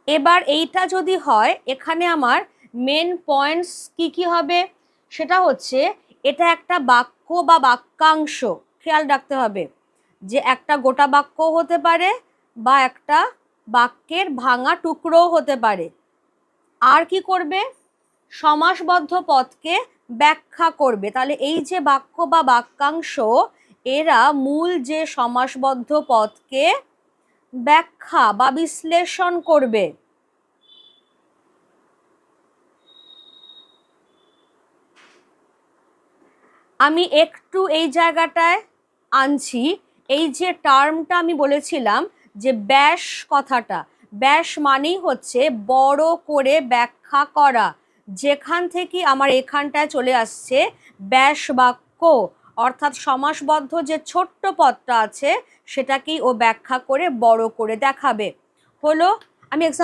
এবার এইটা যদি হয়, এখানে আমার মেন পয়েন্টস কি কি হবে, সেটা হচ্ছে এটা একটা বাক্য বা বাক্যাংশ। খেয়াল রাখতে হবে যে একটা গোটা বাক্য হতে পারে বা একটা বাক্যের ভাঙা টুকরোও হতে পারে। আর কি করবে, সমাসবদ্ধ পদকে ব্যাখ্যা করবে। তাহলে এই যে বাক্য বা বাক্যাংশ, এরা মূল যে সমাসবদ্ধ পদকে ব্যাখ্যা বা বিশ্লেষণ করবে। আমি একটু এই জায়গাটায় আনছি, এই যে টার্মটা আমি বলেছিলাম যে ব্যাস, কথাটা ব্যাস মানেই হচ্ছে বড় করে ব্যাখ্যা করা। যেখান থেকে আমার এখানটায় চলে আসছে ব্যাস বাক্য, অর্থাৎ সমাসবদ্ধ যে ছোট্ট পদটা আছে সেটাকেই ও ব্যাখ্যা করে বড় করে দেখাবে। হলো, আমি